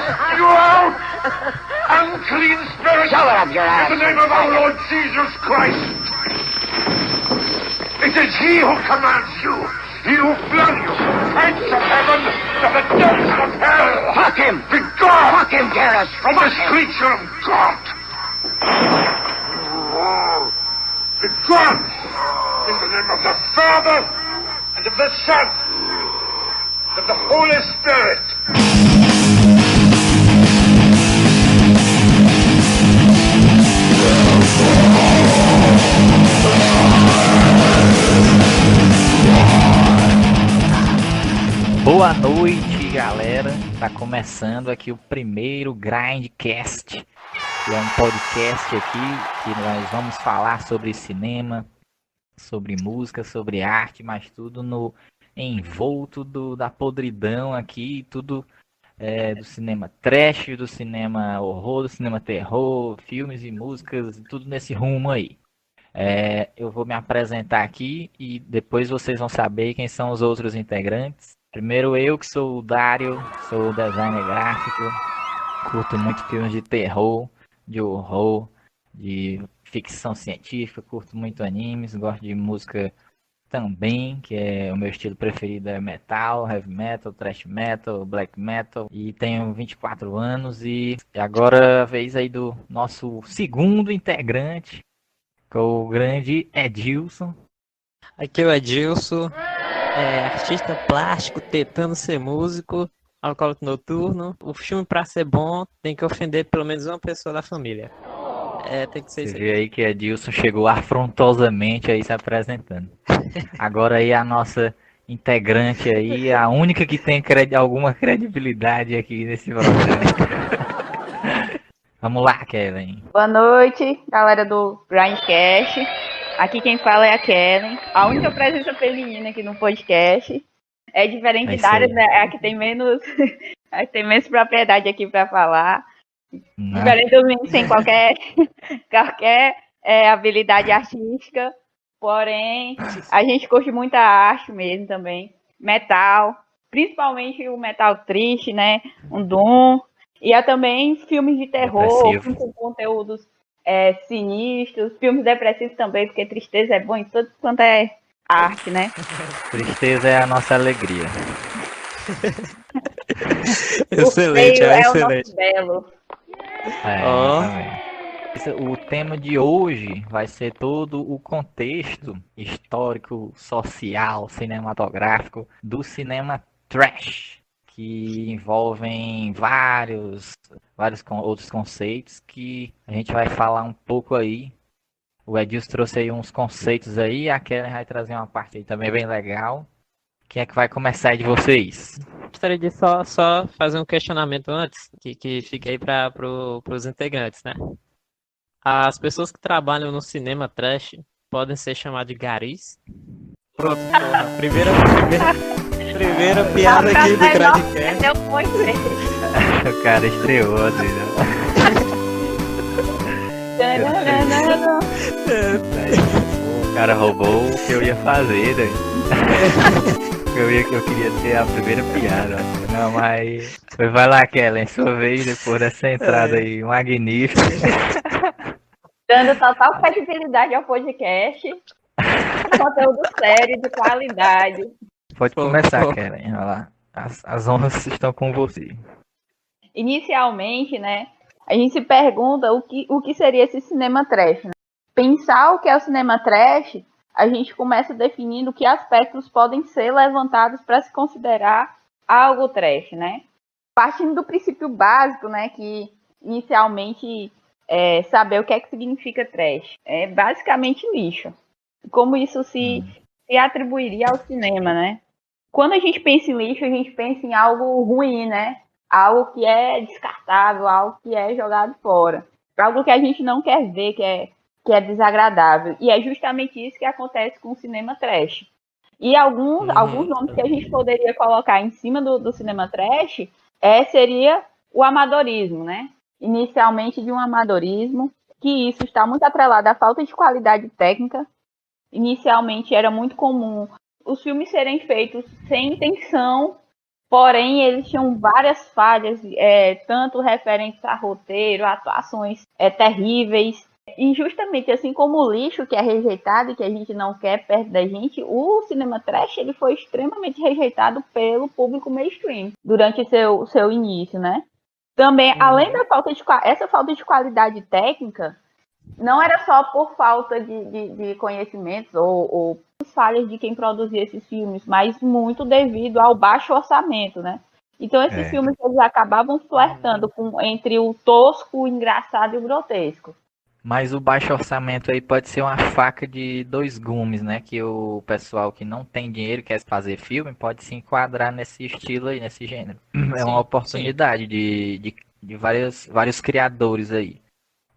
You out! Unclean spirit! Show it up your ass! In the name of our Lord Jesus Christ! It is He who commands you! He who flung you from the heights of heaven to the depths of hell! Fuck him! Be gone! Fuck him, Garrus! From this creature of God! Be gone! In the name of the Father, and of the Son, and of the Holy Spirit! Boa noite, galera. Tá começando aqui o primeiro Grindcast, que é um podcast aqui que nós vamos falar sobre cinema, sobre música, sobre arte, mas tudo no envolto da podridão aqui, tudo do cinema trash, do cinema horror, do cinema terror, filmes e músicas, tudo nesse rumo aí. Eu vou me apresentar aqui e depois vocês vão saber quem são os outros integrantes. Primeiro eu, que sou o Dário, sou designer gráfico, curto muito filmes de terror, de horror, de ficção científica, curto muito animes, gosto de música também, que é o meu estilo preferido é metal, heavy metal, thrash metal, black metal, e tenho 24 anos e agora a vez aí do nosso segundo integrante, que é o grande Edilson. Aqui é o Edilson, artista plástico, tentando ser músico, alcoólico noturno. O filme, pra ser bom, tem que ofender pelo menos uma pessoa da família. Tem que ser isso aí. Você vê aí que Edilson chegou afrontosamente aí se apresentando. Agora aí a nossa integrante aí, a única que tem alguma credibilidade aqui nesse programa. Vamos lá, Kellen. Boa noite, galera do Grindcast. Aqui quem fala é a Kellen, a única presença feminina aqui no podcast. É diferente da área, né? É a que tem menos, propriedade aqui para falar. Não. Diferente do mim, sem qualquer habilidade artística. Porém, a gente curte muita arte mesmo também. Metal, principalmente o metal triste, né? Um Doom. E também filmes de terror, com conteúdos sinistros, filmes depressivos também, porque tristeza é bom em tudo quanto é arte, né? Tristeza é a nossa alegria. Excelente, excelente. O nosso belo. O tema de hoje vai ser todo o contexto histórico, social, cinematográfico do cinema trash, que envolvem vários outros conceitos que a gente vai falar um pouco aí. O Edilson trouxe aí uns conceitos aí, a Kellen vai trazer uma parte aí também bem legal. Quem é que vai começar de vocês? Gostaria de só fazer um questionamento antes, que fica aí para os integrantes, né? As pessoas que trabalham no cinema trash podem ser chamadas de garis? Pronto, porra. Primeira piada aqui do Grindcast. O cara estreou, assim, né? O cara roubou o que eu ia fazer, né? Eu queria ter a primeira piada. Não, mas... Vai lá, Kellen, sua vez, depois dessa entrada aí magnífica. Dando total credibilidade ao podcast. Conteúdo sério, de qualidade. Pode começar, Kellen. Olha lá. As honras estão com você. Inicialmente, né, a gente se pergunta o que seria esse cinema trash. Né? Pensar o que é o cinema trash, a gente começa definindo que aspectos podem ser levantados para se considerar algo trash, né? Partindo do princípio básico, né, que inicialmente saber o que é que significa trash. É basicamente lixo. Como isso se atribuiria ao cinema, né? Quando a gente pensa em lixo, a gente pensa em algo ruim, né? Algo que é descartável, algo que é jogado fora. Algo que a gente não quer ver, que é desagradável. E é justamente isso que acontece com o cinema trash. E alguns nomes que a gente poderia colocar em cima do cinema trash seria o amadorismo, né? Inicialmente de um amadorismo, que isso está muito atrelado à falta de qualidade técnica. Inicialmente era muito comum os filmes serem feitos sem intenção Porém, eles tinham várias falhas, tanto referentes a roteiro, atuações terríveis. E justamente assim como o lixo que é rejeitado e que a gente não quer perto da gente, o cinema trash ele foi extremamente rejeitado pelo público mainstream durante seu início, né? Também, além da essa falta de qualidade técnica, não era só por falta de conhecimentos ou falhas de quem produzia esses filmes, mas muito devido ao baixo orçamento, né? Então esses filmes eles acabavam flertando entre o tosco, o engraçado e o grotesco. Mas o baixo orçamento aí pode ser uma faca de dois gumes, né? Que o pessoal que não tem dinheiro quer fazer filme pode se enquadrar nesse estilo aí, nesse gênero. É uma oportunidade de vários criadores aí.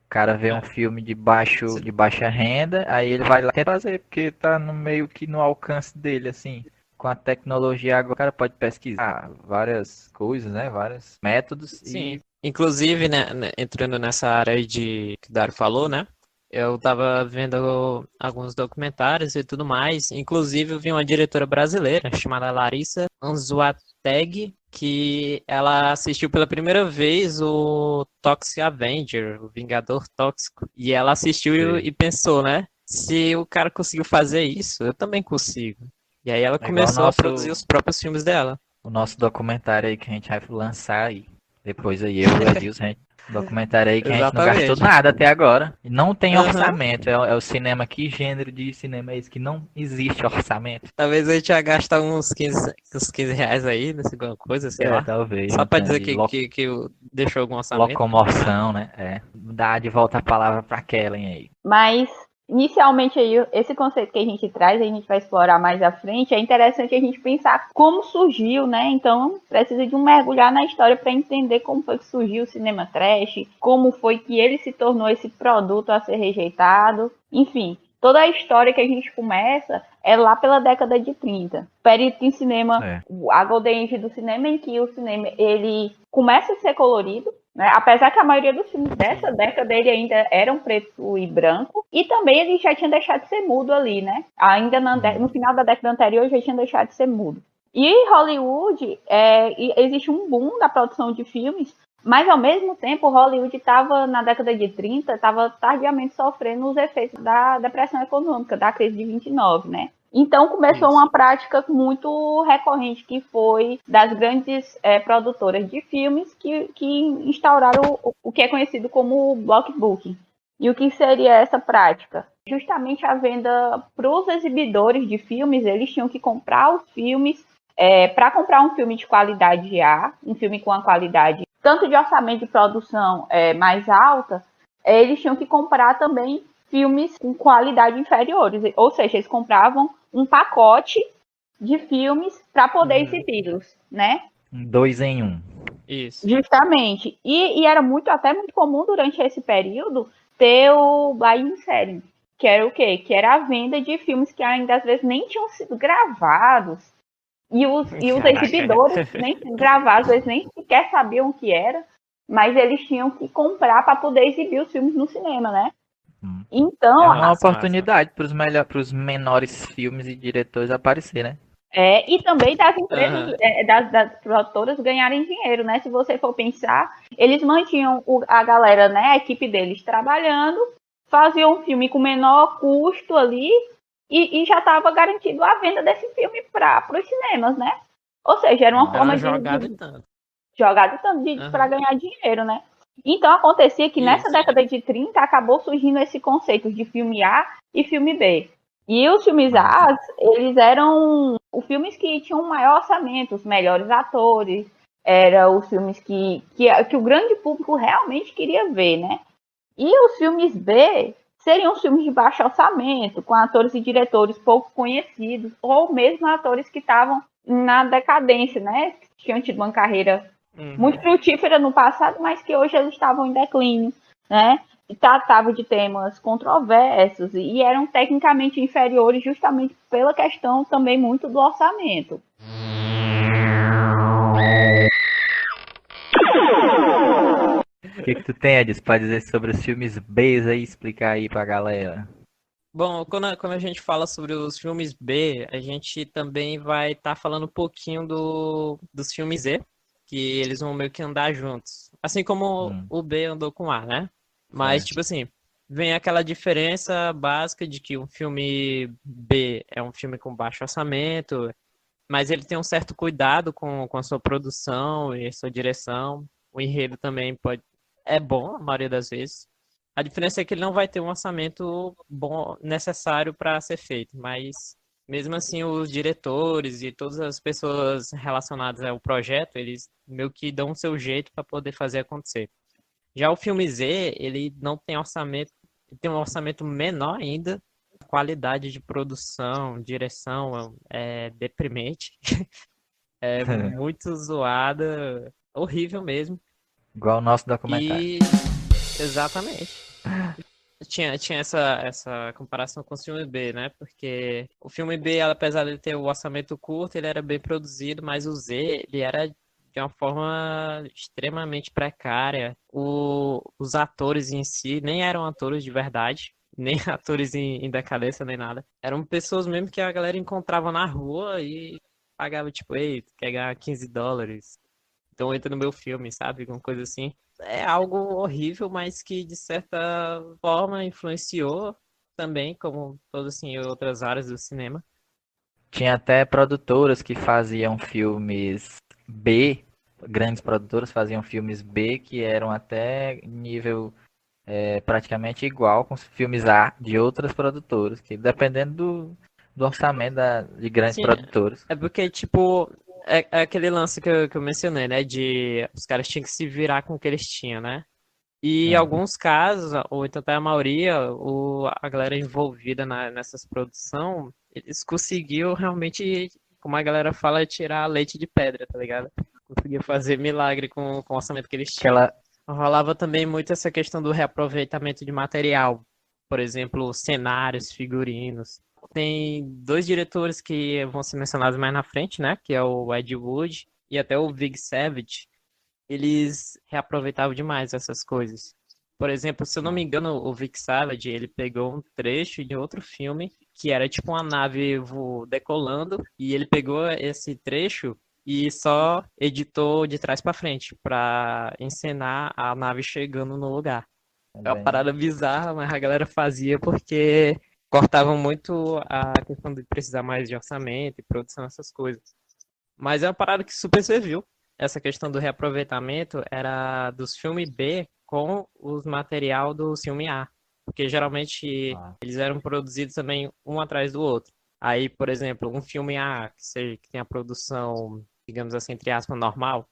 O cara vê um filme de baixa renda, aí ele vai lá e quer fazer, porque tá no meio que no alcance dele, assim. Com a tecnologia agora, o cara pode pesquisar várias coisas, né? Vários métodos. Sim. Inclusive, né, entrando nessa área aí que o Dário falou, né? Eu tava vendo alguns documentários e tudo mais. Inclusive, eu vi uma diretora brasileira chamada Larissa Anzuategui, que ela assistiu pela primeira vez o Toxic Avenger, o Vingador Tóxico. E ela assistiu e pensou, né? Se o cara conseguiu fazer isso, eu também consigo. E aí ela começou a produzir os próprios filmes dela. O nosso documentário aí que a gente vai lançar aí. Depois aí eu e o Edilson, documentário aí que a gente não gastou nada até agora. E não tem orçamento. É o cinema, que gênero de cinema é esse que não existe orçamento? Talvez a gente vai gastar uns 15 reais aí, nessa alguma coisa, sei lá. Talvez. Só pra dizer que deixou algum orçamento. Locomoção, né? Dá de volta a palavra pra Kellen aí. Mas inicialmente aí, esse conceito que a gente traz, a gente vai explorar mais à frente, é interessante a gente pensar como surgiu, né? Então, precisa de mergulhar na história para entender como foi que surgiu o cinema trash, como foi que ele se tornou esse produto a ser rejeitado, enfim. Toda a história que a gente começa é lá pela década de 30. Período em cinema, a Golden Age do cinema, em que o cinema ele começa a ser colorido, né? Apesar que a maioria dos filmes dessa década ele ainda eram preto e branco, e também ele já tinha deixado de ser mudo ali, né? Ainda no final da década anterior já tinha deixado de ser mudo. E em Hollywood existe um boom da produção de filmes, mas ao mesmo tempo Hollywood estava na década de 30, estava tardiamente sofrendo os efeitos da depressão econômica, da crise de 29, né? Então começou uma prática muito recorrente, que foi das grandes produtoras de filmes que instauraram o que é conhecido como blockbooking. E o que seria essa prática? Justamente a venda para os exibidores de filmes, eles tinham que comprar os filmes, para comprar um filme de qualidade A, um filme com a qualidade tanto de orçamento de produção mais alta, eles tinham que comprar também filmes com qualidade inferiores, ou seja, eles compravam um pacote de filmes para poder exibi-los, né? 2 em 1. Isso. Justamente. E era até muito comum durante esse período ter o blind selling, que era o quê? Que era a venda de filmes que ainda às vezes nem tinham sido gravados. E os exibidores nem gravados, eles nem sequer sabiam o que era, mas eles tinham que comprar para poder exibir os filmes no cinema, né? Então, é uma oportunidade para os menores filmes e diretores aparecer, né? E também das empresas, das produtoras ganharem dinheiro, né? Se você for pensar, eles mantinham a galera, né? A equipe deles trabalhando, faziam um filme com menor custo ali, e já estava garantido a venda desse filme para os cinemas, né? Ou seja, era uma forma de jogado tanto para ganhar dinheiro, né? Então acontecia que nessa década de 30 acabou surgindo esse conceito de filme A e filme B. E os filmes A, eles eram os filmes que tinham um maior orçamento, os melhores atores, eram os filmes que o grande público realmente queria ver, né? E os filmes B seriam filmes de baixo orçamento, com atores e diretores pouco conhecidos, ou mesmo atores que estavam na decadência, né? Que tinham tido uma carreira muito frutífera no passado, mas que hoje eles estavam em declínio, né? E tratavam de temas controversos e eram tecnicamente inferiores justamente pela questão também muito do orçamento. O que tu tem, Edis, pra dizer sobre os filmes B aí, explicar aí pra galera? Bom, quando a gente fala sobre os filmes B, a gente também vai estar falando um pouquinho dos filmes Z, que eles vão meio que andar juntos. Assim como Hum, o B andou com o A, né? Mas, certo. tipo assim, vem aquela diferença básica de que um filme B é um filme com baixo orçamento, mas ele tem um certo cuidado com a sua produção e a sua direção. O enredo também é bom, a maioria das vezes. A diferença é que ele não vai ter um orçamento bom necessário para ser feito, mas mesmo assim os diretores e todas as pessoas relacionadas ao projeto, eles meio que dão o seu jeito para poder fazer acontecer. Já o filme Z, ele não tem orçamento, ele tem um orçamento menor ainda, a qualidade de produção, direção é deprimente, é muito zoada, horrível mesmo. Igual o nosso documentário. E exatamente. Tinha essa comparação com o filme B, né? Porque o filme B, apesar de ter o orçamento curto, ele era bem produzido, mas o Z, ele era de uma forma extremamente precária. Os atores em si nem eram atores de verdade, nem atores em decadência, nem nada. Eram pessoas mesmo que a galera encontrava na rua e pagava, tipo, ei, tu quer ganhar US$ 15? Então entra no meu filme, sabe? Alguma coisa assim. É algo horrível, mas que de certa forma influenciou também, como todas assim, outras áreas do cinema. Tinha até produtoras que faziam filmes B, grandes produtoras faziam filmes B que eram até nível praticamente igual com os filmes A de outras produtoras, que dependendo do orçamento de grandes Sim, produtoras. é porque, tipo, é aquele lance que eu mencionei, né? De os caras tinham que se virar com o que eles tinham, né? E em É, alguns casos, ou então até a maioria, a galera envolvida nessas produções, eles conseguiam realmente, como a galera fala, tirar leite de pedra, tá ligado? Conseguiam fazer milagre com o orçamento que eles tinham. aquela, Rolava também muito essa questão do reaproveitamento de material. Por exemplo, cenários, figurinos. Tem dois diretores que vão ser mencionados mais na frente, né? Que é o Ed Wood e até o Vig Savage. Eles reaproveitavam demais essas coisas. Por exemplo, se eu não me engano, o Vic Savage, ele pegou um trecho de outro filme que era tipo uma nave decolando e ele pegou esse trecho e só editou de trás para frente para encenar a nave chegando no lugar. É uma também. parada bizarra, mas a galera fazia porque cortavam muito a questão de precisar mais de orçamento e produção, essas coisas. Mas é uma parada que super serviu. Essa questão do reaproveitamento era dos filmes B com os material do filme A. Porque geralmente Ah, eles eram produzidos também um atrás do outro. Aí, por exemplo, um filme A que tem a produção, digamos assim, entre aspas, normal,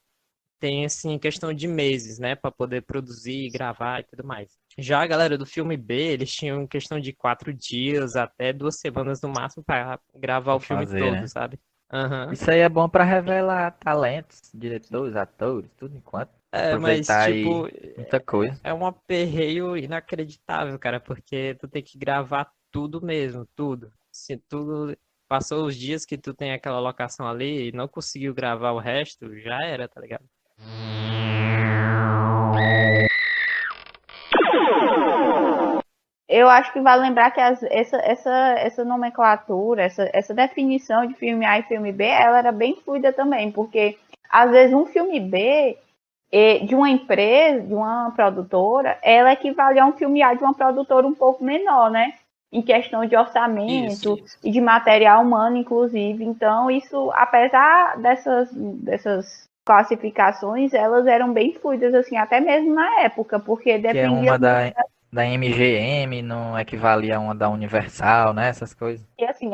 tem assim questão de meses, né, para poder produzir, gravar e tudo mais. Já a galera do filme B, eles tinham questão de 4 dias até 2 semanas no máximo para gravar o pra filme fazer, todo, né? sabe? Aham. Isso aí é bom pra revelar talentos, diretores, atores, tudo enquanto. É, mas Aproveitar aí tipo, muita coisa. é um aperreio inacreditável, cara, porque tu tem que gravar tudo mesmo, tudo. Se tudo passou os dias que tu tem aquela locação ali e não conseguiu gravar o resto, já era, tá ligado? Eu acho que vale lembrar que essa nomenclatura, essa definição de filme A e filme B, ela era bem fluida também, porque às vezes um filme B de uma empresa, de uma produtora, ela equivale a um filme A de uma produtora um pouco menor, né? Em questão de Isso. orçamento e de material humano, inclusive. Então, isso, apesar dessas classificações, elas eram bem fluidas, assim, até mesmo na época, porque Que é dependia uma muito. da MGM, não equivalia a uma da Universal, né? Essas coisas. E assim,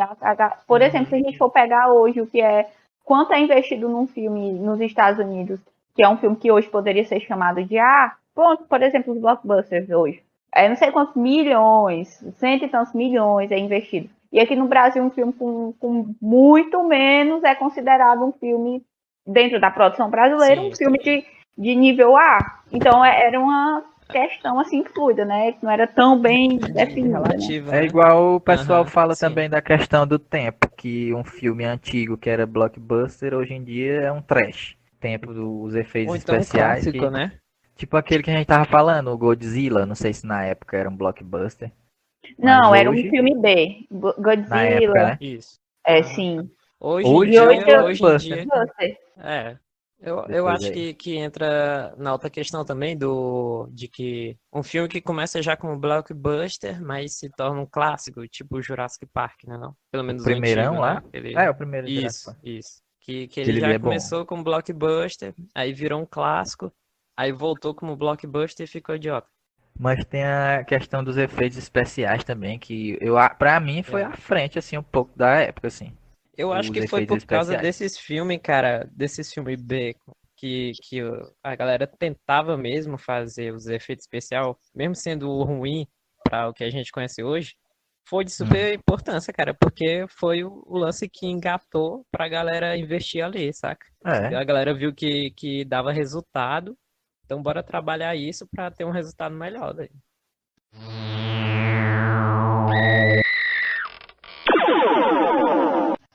por exemplo, se a Uhum. gente for pegar hoje o que é quanto é investido num filme nos Estados Unidos, que é um filme que hoje poderia ser chamado de por exemplo, os blockbusters hoje. Não sei quantos milhões, cento e tantos milhões é investido. E aqui no Brasil, um filme com muito menos é considerado um filme, dentro da produção brasileira, um Sim, filme sim. de nível A. Então, era uma questão assim fluida, né? Que não era tão bem definida, né? Relativo, É né? igual o pessoal Aham, fala sim. também da questão do tempo, que um filme antigo que era blockbuster, hoje em dia é um trash. Tempo dos efeitos Ou então um especiais, clássico, que né? tipo aquele que a gente tava falando, o Godzilla, não sei se na época era um blockbuster. Não, Mas era um hoje, filme B. na época, Godzilla. né? Isso. Sim. Hoje é um Hoje em blockbuster, né? dia, Você. é. Eu Depois acho aí. que entra na outra questão também de que um filme que começa já como blockbuster, mas se torna um clássico, tipo Jurassic Park, né, não? Pelo O menos o antigo, primeirão né? lá. É, o primeiro Jurassic Isso, Park. isso. Que ele Aquele ali já é bom. começou como blockbuster, aí virou um clássico, aí voltou como blockbuster e ficou idiota. Mas tem a questão dos efeitos especiais também, que pra mim foi É. à frente, assim, um pouco da época, assim. Eu acho Os que foi efeitos por causa especiais. desses filmes, cara, desses filmes B, a galera tentava mesmo fazer os efeitos especiais, mesmo sendo ruim para o que a gente conhece hoje, foi de Hum. super importância, cara, porque foi o lance que engatou pra galera investir ali, saca? É. A galera viu que dava resultado, então bora trabalhar isso pra ter um resultado melhor daí.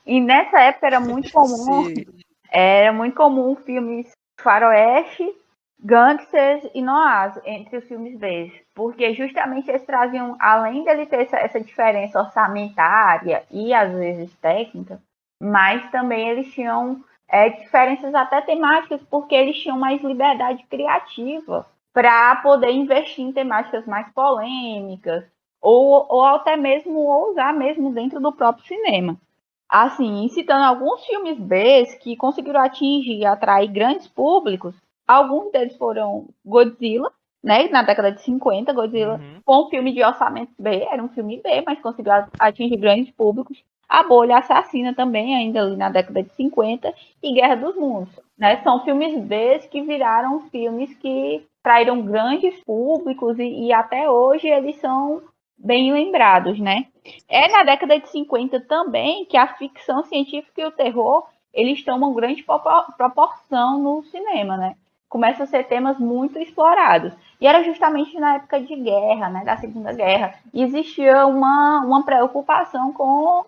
E nessa época Se... era muito comum filmes faroeste, gangsters e noir entre os filmes B, porque justamente eles traziam, além dele ter essa diferença orçamentária e às vezes técnica, mas também eles tinham diferenças até temáticas, porque eles tinham mais liberdade criativa para poder investir em temáticas mais polêmicas, ou até mesmo ousar mesmo dentro do próprio cinema. Assim, citando alguns filmes B que conseguiram atingir e atrair grandes públicos, alguns deles foram Godzilla, né, na década de 50. Godzilla Uhum. foi um filme de orçamento B, era um filme B, mas conseguiu atingir grandes públicos. A Bolha Assassina também, ainda ali na década de 50, e Guerra dos Mundos. Né? São filmes B que viraram filmes que traíram grandes públicos e até hoje eles são bem lembrados, né? É na década de 50 também que a ficção científica e o terror eles tomam grande proporção no cinema, né? Começam a ser temas muito explorados. E era justamente na época de guerra, né, da Segunda Guerra. E existia uma preocupação com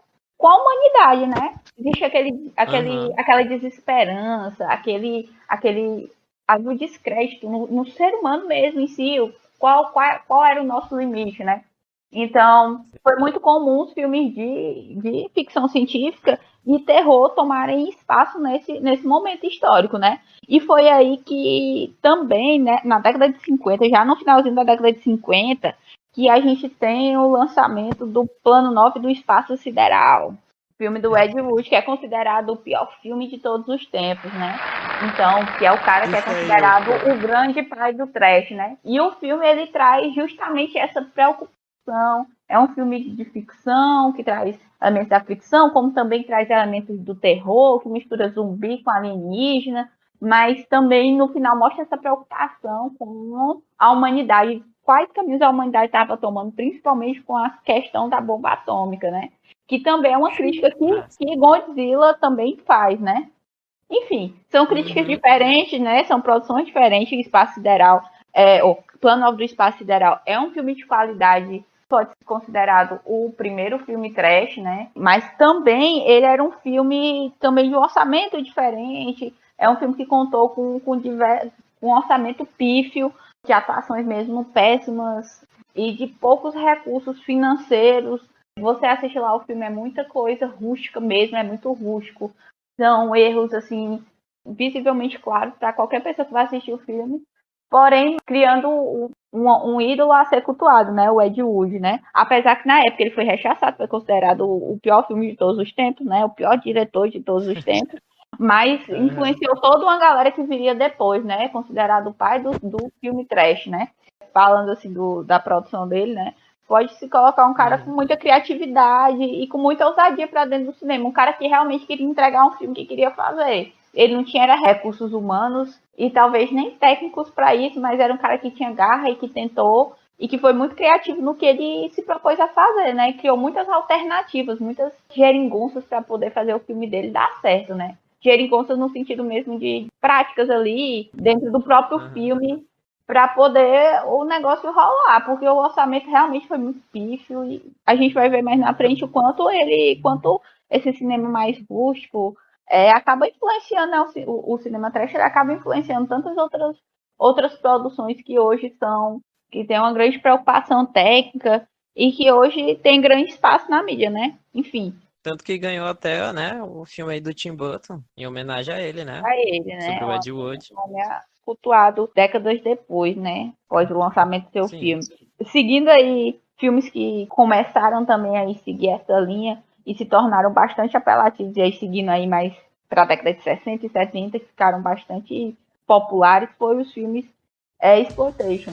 a humanidade, né? Existe Aham. aquela desesperança, aquele descrédito no ser humano mesmo em si. Qual era o nosso limite, né? Então, foi muito comum os filmes de ficção científica e terror tomarem espaço nesse momento histórico, né? E foi aí que também, né, na década de 50, já no finalzinho da década de 50, que a gente tem o lançamento do Plano 9 do Espaço Sideral, filme do Ed Wood, que é considerado o pior filme de todos os tempos, né? Então, que é o cara que é Isso aí, o considerado pior. o grande pai do trash, né? E o filme, ele traz justamente essa preocupação. É um filme de ficção, que traz elementos da ficção, como também traz elementos do terror, que mistura zumbi com alienígena, mas também, no final, mostra essa preocupação com a humanidade, quais caminhos a humanidade estava tomando, principalmente com a questão da bomba atômica, né? Que também é uma crítica Massa. que Godzilla também faz, né? Enfim, são críticas Uhum. diferentes, né? São produções diferentes. O Espaço Sideral, o Plano 9 do Espaço Sideral é um filme de qualidade, pode ser considerado o primeiro filme trash, né? Mas também ele era um filme também de um orçamento diferente. É um filme que contou com um orçamento pífio, de atuações mesmo péssimas e de poucos recursos financeiros. Você assiste lá o filme, é muita coisa rústica mesmo, é muito rústico. São erros, assim, visivelmente claros para qualquer pessoa que vai assistir o filme. Porém, criando um ídolo a ser cultuado, né? O Ed Wood, né? Apesar que na época ele foi rechaçado, foi considerado o pior filme de todos os tempos, né? O pior diretor de todos os tempos. Mas Aham. influenciou toda uma galera que viria depois, né? Considerado o pai do filme trash, né? Falando assim da produção dele, né? Pode se colocar um cara com Uhum. muita criatividade e com muita ousadia para dentro do cinema. Um cara que realmente queria entregar um filme que queria fazer. Ele não tinha recursos humanos e talvez nem técnicos para isso, mas era um cara que tinha garra e que tentou e que foi muito criativo no que ele se propôs a fazer, né? Criou muitas alternativas, muitas geringonças para poder fazer o filme dele dar certo, né? Geringonças no sentido mesmo de práticas ali dentro do próprio Aham. filme para poder o negócio rolar, porque o orçamento realmente foi muito pífio e a gente vai ver mais na frente o quanto esse cinema mais rústico acaba influenciando, né, o cinema trash, ele acaba influenciando tantas outras produções que hoje que tem uma grande preocupação técnica e que hoje tem grande espaço na mídia, né? Enfim, Tanto que ganhou até, né, o filme aí do Tim Burton, em homenagem a ele, né? a ele, né? Sobre o Ed Wood. Um nome cultuado décadas depois, né? Após o lançamento do seu Sim. filme. Seguindo aí filmes que começaram também a seguir essa linha e se tornaram bastante apelativos, e aí seguindo aí mais para a década de 60 e 70, que ficaram bastante populares, foram os filmes exploitation.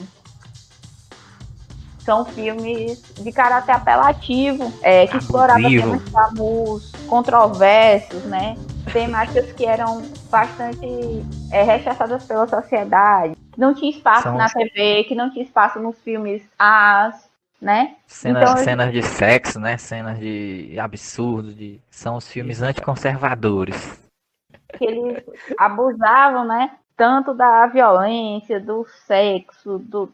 São filmes de caráter apelativo, que exploravam temas tabus, controversos, né? Temáticas que eram bastante rechaçadas pela sociedade, que não tinha espaço na TV, que não tinha espaço nos filmes né? Cenas de sexo, né? Cenas de absurdo, são os filmes anticonservadores. Que eles abusavam, né? Tanto da violência, do sexo, do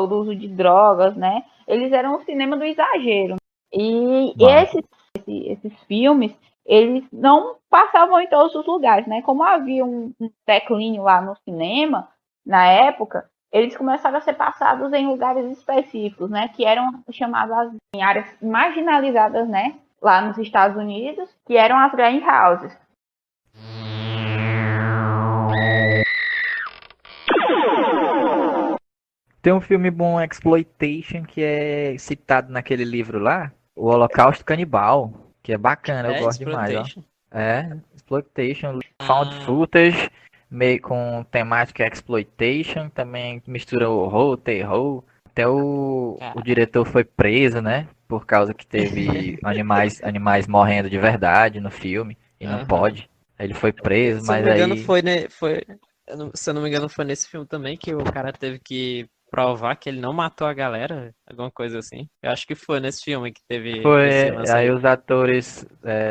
uso de drogas, né? Eles eram o cinema do exagero. E esses filmes, eles não passavam em todos os lugares, né? Como havia um declínio lá no cinema, na época, eles começaram a ser passados em lugares específicos, né? Que eram chamadas em áreas marginalizadas, né? Lá nos Estados Unidos, que eram as grand houses. Tem um filme bom, Exploitation, que é citado naquele livro lá, O Holocausto Canibal, que é bacana, eu gosto demais, ó. Exploitation, found footage, meio com temática exploitation, também mistura horror, terror. Até o diretor foi preso, né? Por causa que teve animais morrendo de verdade no filme, e não pode. Aí ele foi preso, mas aí... Se eu não me engano, foi nesse filme também que o cara teve que provar que ele não matou a galera, alguma coisa assim. Eu acho que foi nesse filme que teve esse lance aí os atores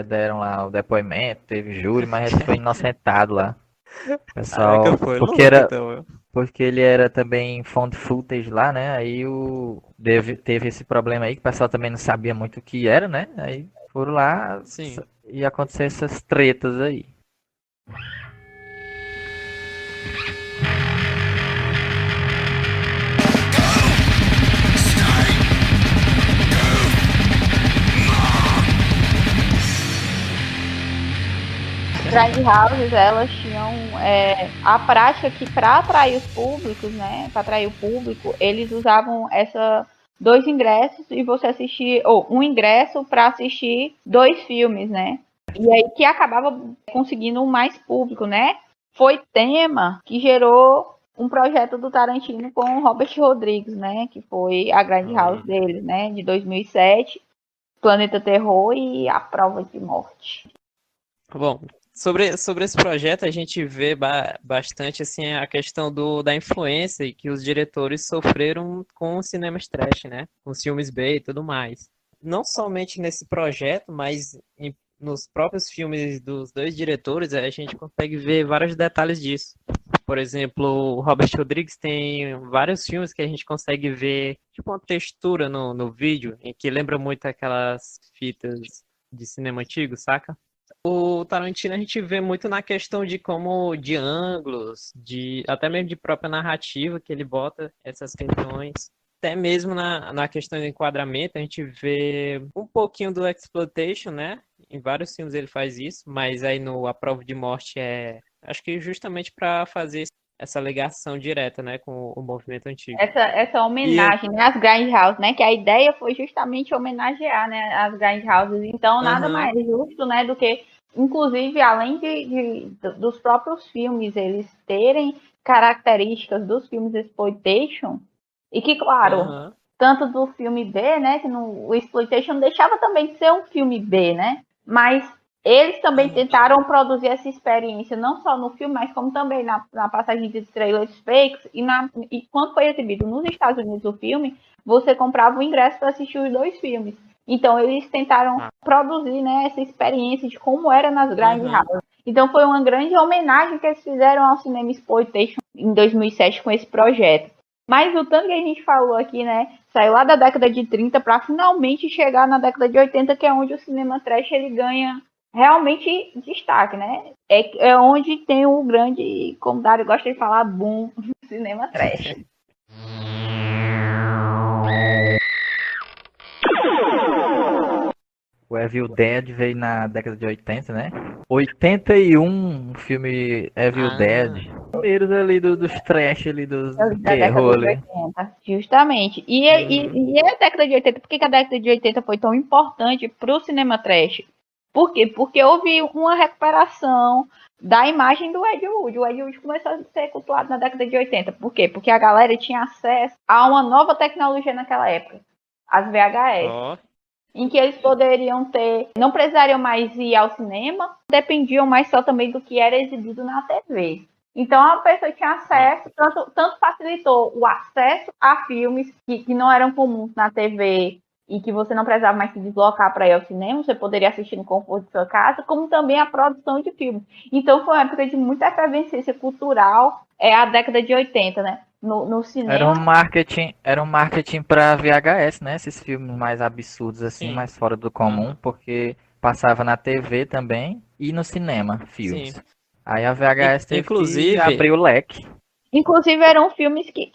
deram lá o depoimento, teve júri, mas ele foi inocentado lá. Pessoal, Caraca, foi louco, então. Porque ele era também found footage lá, né? Aí teve esse problema aí que o pessoal também não sabia muito o que era, né? Aí foram lá e aconteceu essas tretas aí. Grand houses, elas tinham a prática que para atrair os públicos, né, para atrair o público, eles usavam 2 ingressos e você assistir, ou um ingresso para assistir 2 filmes, né? E aí que acabava conseguindo mais público, né? Foi tema que gerou um projeto do Tarantino com o Robert Rodrigues, né, que foi a Grand House dele, né, de 2007, Planeta Terror e A Prova de Morte. Bom, sobre esse projeto, a gente vê bastante assim, a questão da influência e que os diretores sofreram com os cinemas trash, né? Com os filmes B e tudo mais. Não somente nesse projeto, mas nos próprios filmes dos 2 diretores, a gente consegue ver vários detalhes disso. Por exemplo, o Robert Rodrigues tem vários filmes que a gente consegue ver tipo uma textura no vídeo, em que lembra muito aquelas fitas de cinema antigo, saca? O Tarantino a gente vê muito na questão de ângulos, até mesmo de própria narrativa que ele bota essas questões. Até mesmo na questão do enquadramento, a gente vê um pouquinho do exploitation, né? Em vários filmes ele faz isso, mas aí no A Prova de Morte acho que justamente para fazer essa ligação direta, né, com o movimento antigo. Essa homenagem, né, às Grand Houses, né, que a ideia foi justamente homenagear, né, as Grand Houses. Então, nada mais justo, né, do que, inclusive, além dos próprios filmes, eles terem características dos filmes exploitation, e que, claro, tanto do filme B, né, que o exploitation deixava também de ser um filme B, né, mas eles também tentaram produzir essa experiência, não só no filme, mas como também na passagem de trailers fakes. E quando foi exibido nos Estados Unidos o filme, você comprava o ingresso para assistir os 2 filmes. Então, eles tentaram produzir, né, essa experiência de como era nas Grand Houses. Então, foi uma grande homenagem que eles fizeram ao cinema exploitation em 2007 com esse projeto. Mas o tanto que a gente falou aqui, né, saiu lá da década de 30 para finalmente chegar na década de 80, que é onde o cinema trash ele ganha realmente destaque, né? É onde tem o grande, como o Dário gosta de falar, boom do cinema trash. O Evil Dead veio na década de 80, né? 81, o filme Evil Dead. Primeiros ali dos trash ali, do Da década terror de ali. 80, justamente. E a década de 80, por que a década de 80 foi tão importante para o cinema trash? Por quê? Porque houve uma recuperação da imagem do Ed Wood. O Ed Wood começou a ser cultuado na década de 80. Por quê? Porque a galera tinha acesso a uma nova tecnologia naquela época, as VHS. Ó, Em que eles poderiam ter, não precisariam mais ir ao cinema, dependiam mais só também do que era exibido na TV. Então a pessoa tinha acesso, tanto facilitou o acesso a filmes que não eram comuns na TV e que você não precisava mais se deslocar para ir ao cinema, você poderia assistir no conforto de sua casa, como também a produção de filmes. Então foi uma época de muita efervescência cultural, a década de 80, né? No cinema. Era um marketing para VHS, né? Esses filmes mais absurdos assim, sim. mais fora do comum, porque passava na TV também e no cinema, filmes. Sim. Aí a VHS teve Inclusive- que abrir o leque. Inclusive, eram filmes que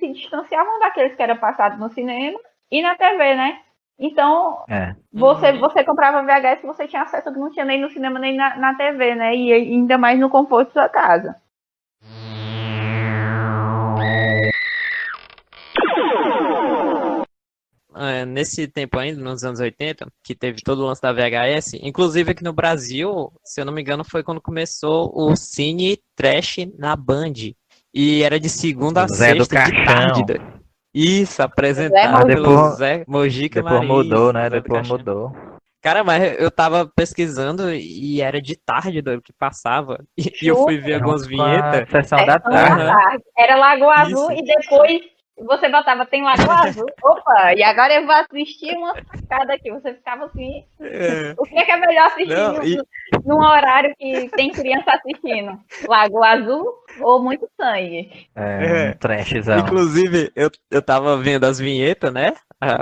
se distanciavam daqueles que eram passados no cinema e na TV, né? Então, É. você comprava VHS e você tinha acesso que não tinha nem no cinema nem na TV, né? E ainda mais no conforto de sua casa. Nesse tempo ainda, nos anos 80, que teve todo o lance da VHS, inclusive aqui no Brasil, se eu não me engano, foi quando começou o Cine Trash na Band. E era de segunda a Zé do sexta de Caixão. tarde. Isso, apresentado Zé pelo Depois- Zé Mojica Depois Marins, mudou, né? Zé do Depois Caixão. mudou. Cara, mas eu tava pesquisando e era de tarde, doido, que passava. E eu fui ver algumas Junto com a vinhetas. sessão da Sessão da tarde. tarde. Era Lagoa Azul Isso. e depois você botava, tem Lagoa Azul. Opa, e agora eu vou assistir uma sacada aqui. Você ficava assim, É, o que é melhor assistir não, num horário que tem criança assistindo? Lagoa Azul ou Muito Sangue? Um trashzão. inclusive, eu tava vendo as vinhetas, né?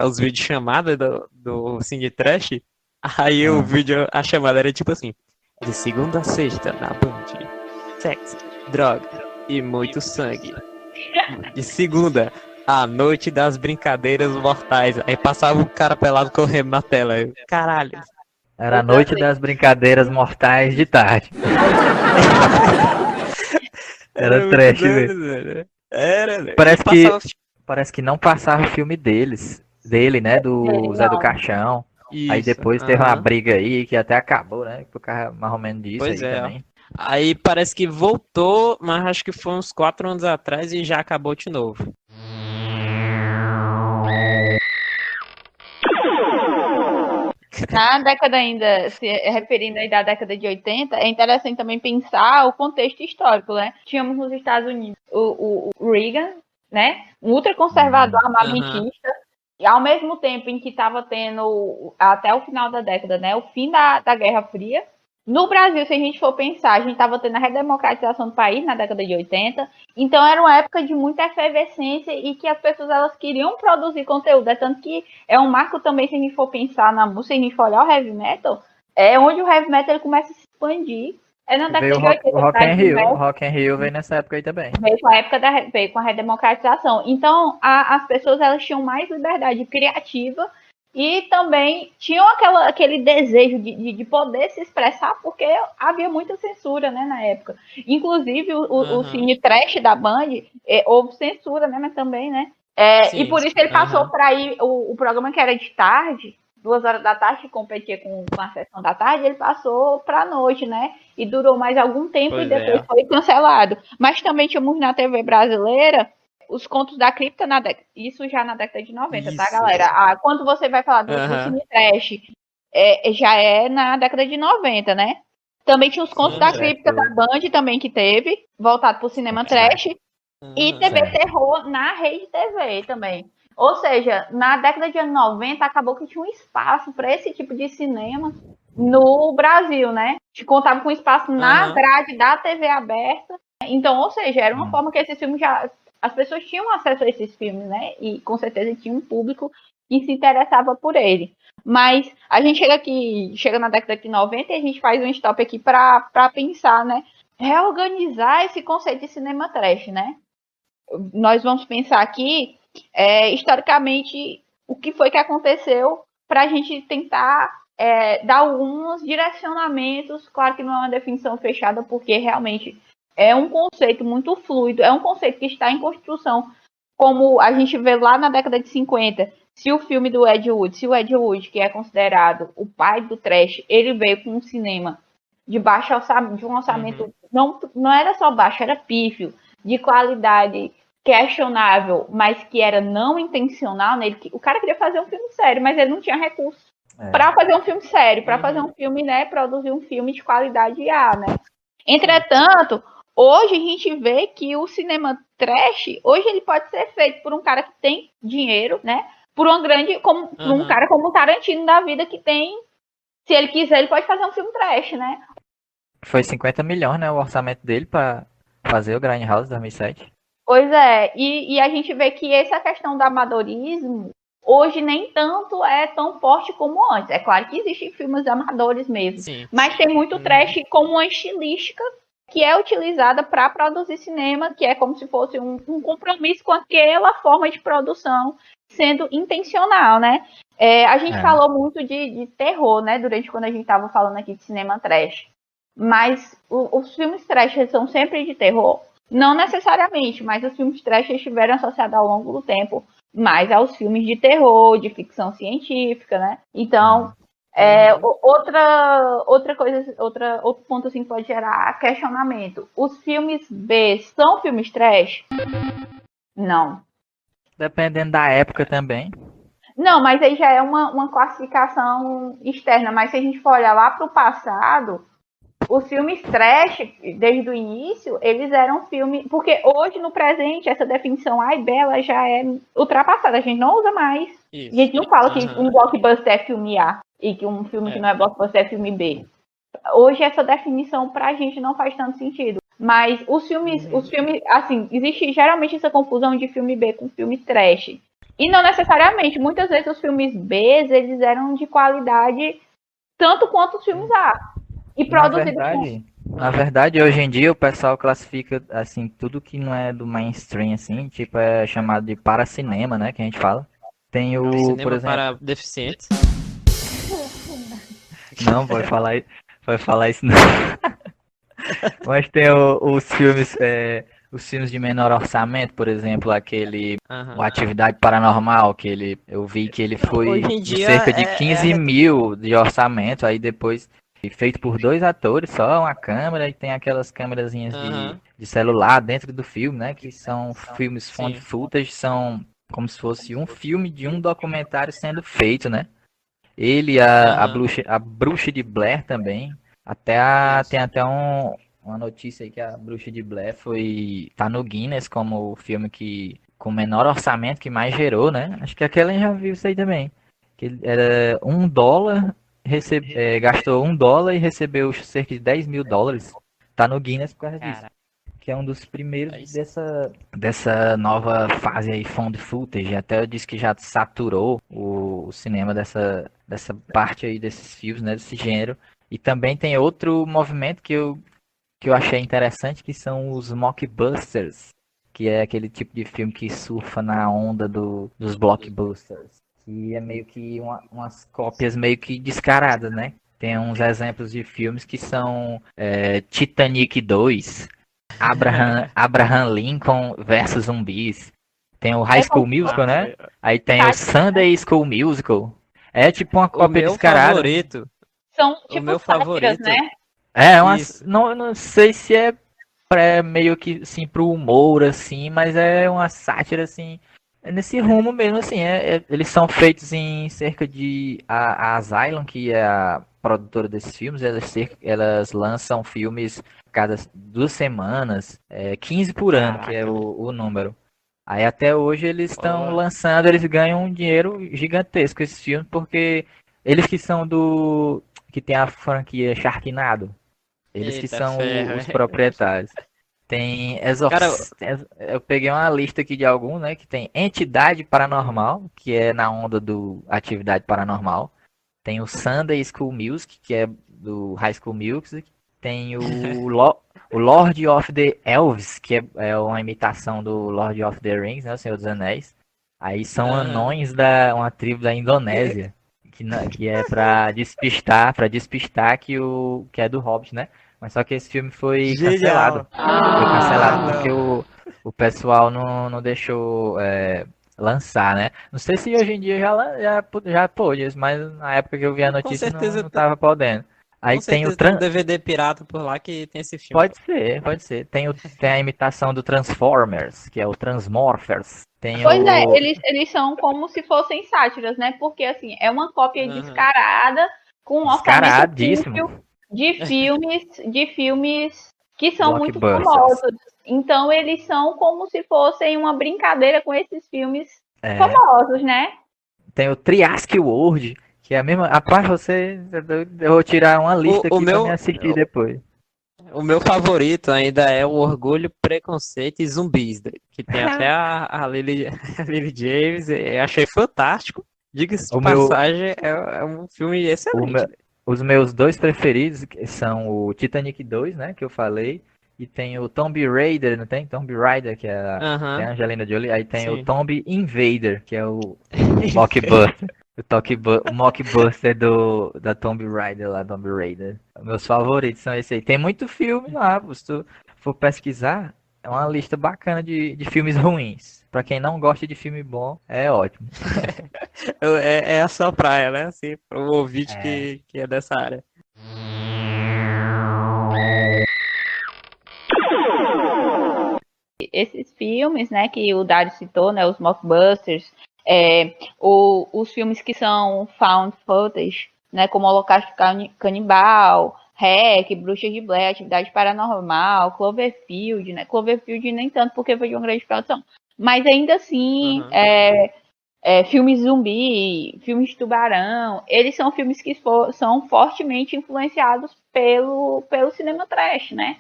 Os vídeos chamadas do Cine Trash. Aí o vídeo, a chamada era tipo assim: de segunda a sexta na Band, sexo, droga e muito sangue. De segunda, a noite das brincadeiras mortais. Aí passava um cara pelado correndo na tela. Eu, caralho. Era a noite das brincadeiras mortais de tarde. Era muito trash, doido, velho. velho. Era, velho. Parece E que- passava- Parece que não passava o filme dele, né? Do Zé do Não. Caixão. Aí Isso, depois teve uma aham. briga aí que até acabou, né? Por causa mais ou menos disso Pois aí é, ó. também. Aí parece que voltou, mas acho que foi uns 4 anos atrás e já acabou de novo. Na década ainda, se referindo aí da década de 80, é interessante também pensar o contexto histórico, né? Tínhamos nos Estados Unidos o Reagan, né? Um ultraconservador armamentista, e ao mesmo tempo em que estava tendo, até o final da década, né? O fim da Guerra Fria. No Brasil, se a gente for pensar, a gente estava tendo a redemocratização do país na década de 80, então era uma época de muita efervescência e que as pessoas elas queriam produzir conteúdo, é tanto que é um marco também, se a gente for pensar na música, se a gente for olhar o heavy metal, é onde o heavy metal ele começa a se expandir, é na Veio década o de 80. o Rock tá? in Rio. O Rock in Rio veio nessa época aí também. Veio com a época veio com a redemocratização. Então, as pessoas elas tinham mais liberdade criativa e também tinham aquele desejo de poder se expressar, porque havia muita censura, né, na época. Inclusive, o cine trash da Band, houve censura, né, mas também, né? Sim, E por isso ele passou para aí, o programa que era de tarde, 2 horas da tarde, que competia com a sessão da tarde, ele passou para a noite, né? E durou mais algum tempo Pois e depois é. foi cancelado. Mas também tínhamos na TV brasileira os contos da cripta, isso já na década de 90, tá, Isso. galera? Quando você vai falar do cine trash, já é na década de 90, né? Também tinha os contos da cripta da Band também que teve, voltado pro cinema trash. E TV terror na rede TV também. Ou seja, na década de anos 90, acabou que tinha um espaço para esse tipo de cinema no Brasil, né? Contava com espaço na grade da TV aberta. Então, ou seja, era uma forma que esses filmes já... As pessoas tinham acesso a esses filmes, né? E com certeza tinha um público que se interessava por ele. Mas a gente chega na década de 90 e a gente faz um stop aqui para pensar, né? Reorganizar esse conceito de cinema trash, né? Nós vamos pensar aqui, historicamente, o que foi que aconteceu para a gente tentar dá alguns direcionamentos, claro que não é uma definição fechada, porque realmente é um conceito muito fluido, é um conceito que está em construção, como a gente vê lá na década de 50, se o filme do Ed Wood, se o Ed Wood, que é considerado o pai do trash, ele veio com um cinema de baixo orçamento, de um orçamento, não era só baixo, era pífio, de qualidade questionável, mas que era não intencional, né? O cara queria fazer um filme sério, mas ele não tinha recurso para fazer um filme sério, para fazer um filme, né, produzir um filme de qualidade A, né? Entretanto, hoje a gente vê que o cinema trash, hoje ele pode ser feito por um cara que tem dinheiro, né? Por um grande, por um cara como o Tarantino da vida que tem, se ele quiser, ele pode fazer um filme trash, né? Foi 50 milhões, né, o orçamento dele pra fazer o Grindhouse 2007. Pois é, e a gente vê que essa questão do amadorismo hoje nem tanto é tão forte como antes. É claro que existem filmes amadores mesmo, Sim. mas tem muito trash como uma estilística que é utilizada para produzir cinema, que é como se fosse um compromisso com aquela forma de produção, sendo intencional, né? A gente falou muito de terror, né, durante quando a gente estava falando aqui de cinema trash. Mas os filmes trash são sempre de terror? Não necessariamente, mas os filmes trash estiveram associados ao longo do tempo mais aos filmes de terror, de ficção científica, né? Então, outro ponto assim pode gerar questionamento. Os filmes B são filmes trash? Não. Dependendo da época também. Não, mas aí já é uma classificação externa. Mas se a gente for olhar lá para o passado, os filmes trash, desde o início, eles eram filmes... Porque hoje, no presente, essa definição A e B, ela já é ultrapassada. A gente não usa mais. Isso. A gente não fala que um blockbuster é filme A e que um filme que não é blockbuster é filme B. Hoje, essa definição pra gente não faz tanto sentido. Mas os filmes, assim, existe geralmente essa confusão de filme B com filme trash. E não necessariamente. Muitas vezes os filmes B, eles eram de qualidade tanto quanto os filmes A. E produzido Na verdade, hoje em dia o pessoal classifica assim tudo que não é do mainstream, assim, tipo é chamado de paracinema, né, que a gente fala. Tem o, Cinema por exemplo, para deficientes. não pode falar isso não. Mas tem os filmes de menor orçamento, por exemplo, aquele o Atividade Paranormal, eu vi que ele foi Hoje em de dia cerca de 15 mil de orçamento, aí depois feito por 2 atores, só uma câmera, e tem aquelas câmerazinhas de celular dentro do filme, né? Que são filmes found footage, são como se fosse um filme de um documentário sendo feito, né? Ele, a Bruxa de Blair também. Tem até uma notícia aí que a Bruxa de Blair tá no Guinness como o filme com menor orçamento que mais gerou, né? Acho que aquela já viu isso aí também. Que era $1, gastou $1 e recebeu cerca de $10.000. Tá no Guinness por causa disso. Que é um dos primeiros dessa nova fase aí, found footage. Até eu disse que já saturou o cinema dessa parte aí desses filmes, né? Desse gênero. E também tem outro movimento que eu achei interessante, que são os mockbusters. Que é aquele tipo de filme que surfa na onda dos blockbusters. Que é meio que umas cópias meio que descaradas, né? Tem uns exemplos de filmes que são Titanic 2, Abraham Lincoln versus zumbis. Tem o High School Musical, né? Aí tem o Sunday School Musical. É tipo uma cópia descarada. Favorito. São tipo o meu sátiras, favorito, né? Não sei se é meio que assim pro humor assim, mas é uma sátira assim, nesse rumo mesmo assim, eles são feitos em cerca de a Asylum, que é a produtora desses filmes, elas lançam filmes cada 2 semanas, 15 por ano, que é o número. Aí até hoje eles estão lançando, eles ganham um dinheiro gigantesco esses filmes, porque eles que tem a franquia Sharknado, eles que são os proprietários. Tem eu peguei uma lista aqui de alguns, né? Que tem Entidade Paranormal, que é na onda do Atividade Paranormal. Tem o Sunday School Music, que é do High School Music. Tem o Lord of the Elves, que é uma imitação do Lord of the Rings, né? O Senhor dos Anéis. Aí são anões uma tribo da Indonésia, que é pra despistar que é do Hobbit, né? Mas só que esse filme foi cancelado. Genial. Foi cancelado porque Não. o pessoal não deixou lançar, né? Não sei se hoje em dia já pôde, mas na época que eu vi a Com notícia certeza, não tava podendo. Aí com tem o certeza tem um DVD pirata por lá que tem esse filme. Pode ser, pode ser. Tem a imitação do Transformers, que é o Transmorphers. Tem Pois é, o eles são como se fossem sátiras, né? Porque, assim, é uma cópia Aham. descarada, com um orçamento pífio descaradíssimo de filmes que são muito Blockbusters. famosos. Então, eles são como se fossem uma brincadeira com esses filmes É, famosos, né? tem o Triassic World, que é a mesma. Rapaz, eu vou tirar uma lista O aqui pra me meu, assistir depois. o meu favorito ainda é o Orgulho, Preconceito e Zumbis, que tem até a Lily, a Lily James. Eu achei fantástico. Diga-se de O meu, passagem, é um filme o excelente. meu- os meus dois preferidos são o Titanic 2, né, que eu falei, e tem o Tomb Raider, não tem? Tomb Raider, tem a Aham, Angelina Jolie, aí tem o sim. Tomb Invader, que é o Mockbuster. O Mockbuster da Tomb Raider lá, Tomb Raider. Meus favoritos são esses aí. Tem muito filme lá, se tu for pesquisar, é uma lista bacana de filmes ruins. Pra quem não gosta de filme bom, é ótimo. É a sua praia, né? Assim, para o ouvinte É. que é dessa área. Esses filmes, né, que o Dário citou, né, os mockbusters, os filmes que são found footage, né, como Holocausto Canibal, REC, Bruxas de Blair, Atividade Paranormal, Cloverfield, né, Cloverfield nem tanto porque foi de uma grande produção, mas ainda assim, Uhum. filmes zumbi, filmes de tubarão, eles são filmes que são fortemente influenciados pelo cinema trash, né?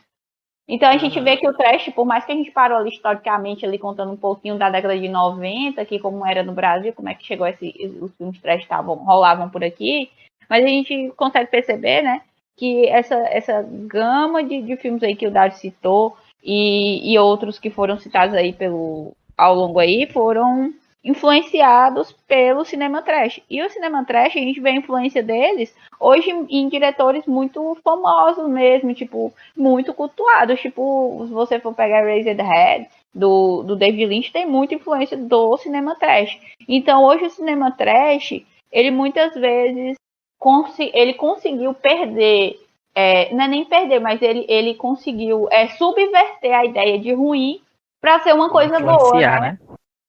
Então a gente vê que o trash, por mais que a gente parou ali historicamente, ali contando um pouquinho da década de 90, que como era no Brasil, como é que chegou os filmes trash rolavam por aqui, mas a gente consegue perceber, né, que essa gama de filmes aí que o Dário citou e outros que foram citados aí ao longo aí foram influenciados pelo cinema trash. E o cinema trash, a gente vê a influência deles hoje em diretores muito famosos mesmo, tipo, muito cultuados. Tipo, se você for pegar Eraserhead, do David Lynch, tem muita influência do cinema trash. Então, hoje o cinema trash, ele muitas vezes ele conseguiu perder, não é nem perder, mas ele conseguiu subverter a ideia de ruim para ser uma coisa boa, Influenciar, né? né?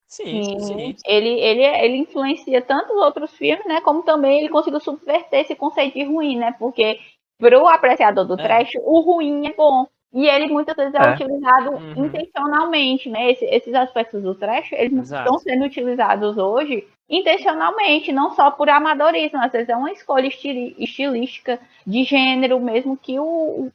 Sim, sim. Ele influencia tanto os outros filmes, né? Como também ele conseguiu subverter esse conceito de ruim, né? Porque pro apreciador do trash, o ruim é bom. E ele muitas vezes é É. utilizado Uhum. intencionalmente, né? Esses aspectos do trash, eles Exato. estão sendo utilizados hoje intencionalmente, não só por amadorismo. Às vezes é uma escolha estilística de gênero mesmo que o